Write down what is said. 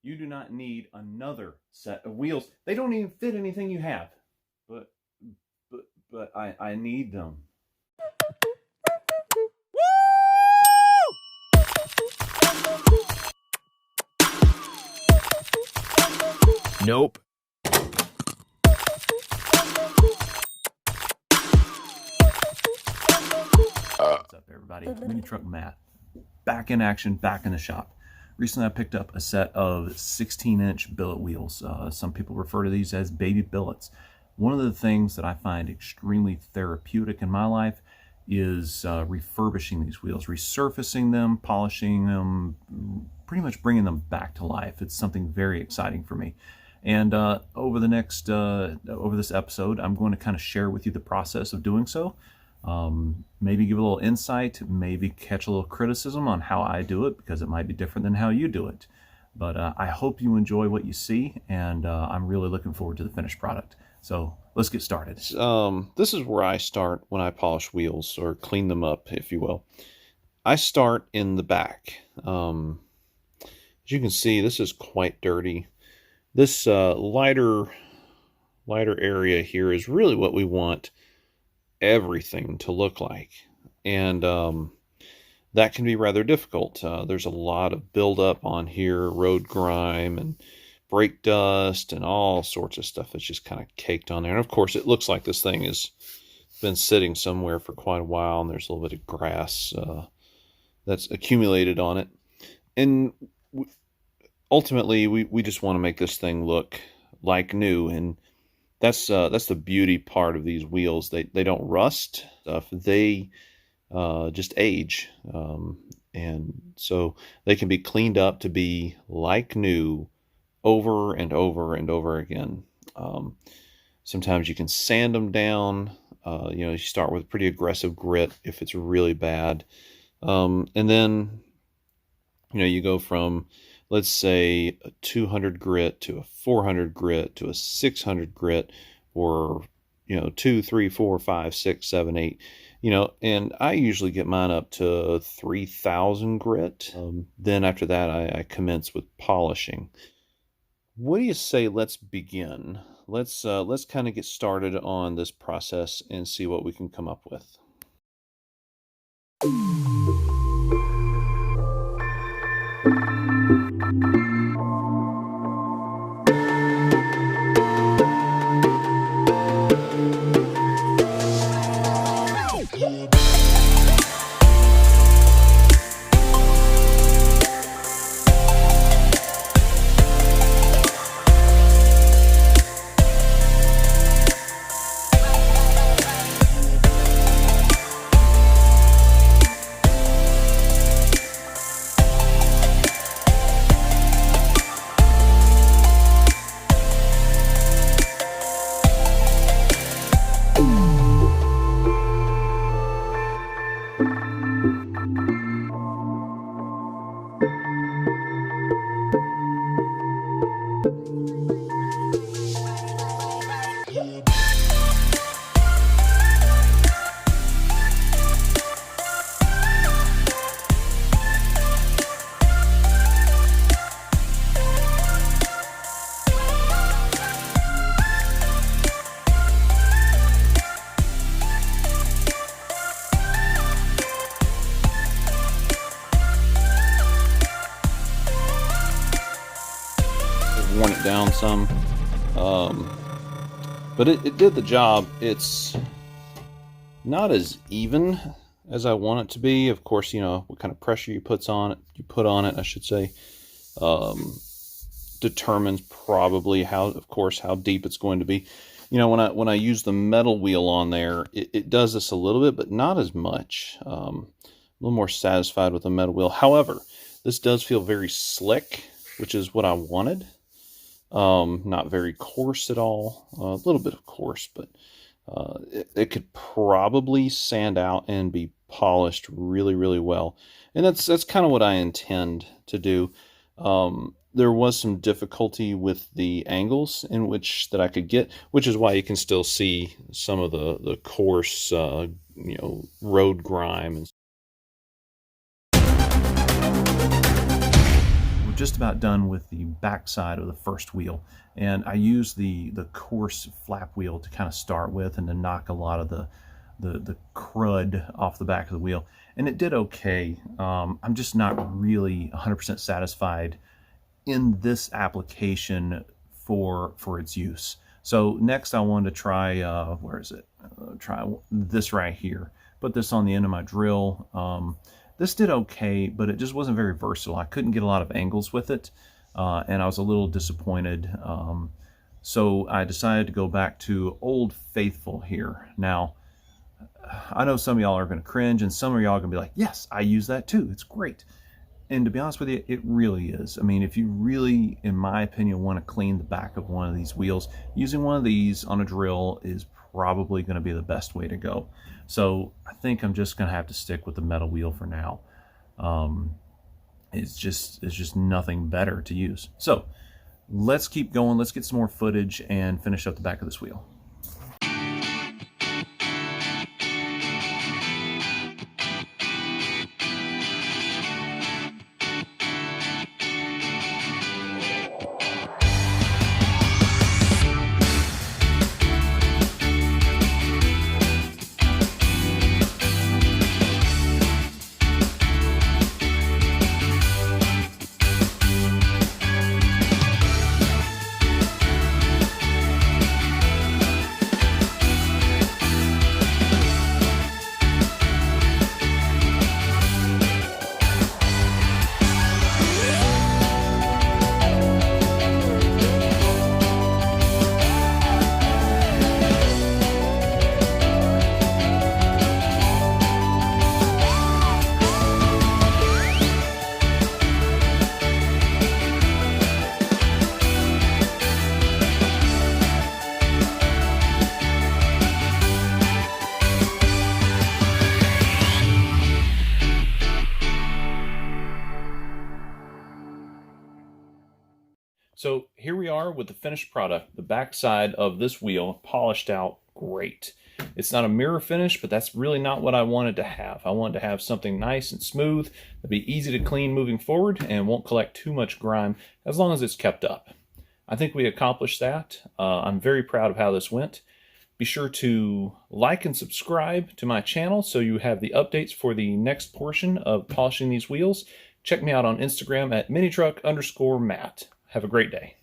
You do not need another set of wheels. They don't even fit anything you have. But I need them. Nope. What's up, everybody? Mini Truck Matt. Back in action, back in the shop. Recently, I picked up a set of 16-inch billet wheels. Some people refer to these as baby billets. One of the things that I find extremely therapeutic in my life is refurbishing these wheels, resurfacing them, polishing them, pretty much bringing them back to life. It's something very exciting for me. And over this episode, I'm going to kind of share with you the process of doing so. Maybe give a little insight, maybe catch a little criticism on how I do it, because it might be different than how you do it. But I hope you enjoy what you see, and I'm really looking forward to the finished product. So let's get started. This is where I start when I polish wheels, or clean them up, if you will. I start in the back. As you can see, this is quite dirty. This lighter area here is really what we want everything to look like, and that can be rather difficult. There's a lot of buildup on here, road grime and brake dust and all sorts of stuff that's just kind of caked on there. And of course, it looks like this thing has been sitting somewhere for quite a while, and there's a little bit of grass that's accumulated on it. And ultimately, we just want to make this thing look like new, and that's the beauty part of these wheels. They don't rust stuff. They just age, and so they can be cleaned up to be like new over and over and over again. Sometimes you can sand them down. You start with pretty aggressive grit if it's really bad, and then you go from, let's say, a 200 grit to a 400 grit to a 600 grit, or 2, 3, 4, 5, 6, 7, 8. And I usually get mine up to 3,000 grit. Then after that, I commence with polishing. What do you say? Let's begin. Let's kind of get started on this process and see what we can come up with. Worn it down some, but it did the job. It's not as even as I want it to be. Of course, what kind of pressure you put on it, I should say, determines probably how deep it's going to be. When I use the metal wheel on there, it does this a little bit, but not as much. A little more satisfied with the metal wheel. However, this does feel very slick, which is what I wanted. Not very coarse at all. A little bit of coarse, but it could probably sand out and be polished really, really well. And that's kind of what I intend to do. There was some difficulty with the angles in which that I could get, which is why you can still see some of the coarse, road grime and just about done with the back side of the first wheel, and I used the coarse flap wheel to kind of start with and to knock a lot of the crud off the back of the wheel, and it did okay. I'm just not really 100% satisfied in this application for its use. So next I wanted to try, where is it? Try this right here. Put this on the end of my drill. This did okay, but it just wasn't very versatile. I couldn't get a lot of angles with it, and I was a little disappointed. So I decided to go back to Old Faithful here. Now, I know some of y'all are going to cringe, and some of y'all are going to be like, yes, I use that too. It's great. And to be honest with you, it really is. I mean, if you really, in my opinion, want to clean the back of one of these wheels, using one of these on a drill is probably going to be the best way to go. So I think I'm just going to have to stick with the metal wheel for now. It's just nothing better to use. So let's keep going. Let's get some more footage and finish up the back of this wheel. So here we are with the finished product. The back side of this wheel polished out great. It's not a mirror finish, but that's really not what I wanted to have. I wanted to have something nice and smooth, that'd be easy to clean moving forward and won't collect too much grime as long as it's kept up. I think we accomplished that. I'm very proud of how this went. Be sure to like and subscribe to my channel so you have the updates for the next portion of polishing these wheels. Check me out on Instagram at minitruck_Matt. Have a great day.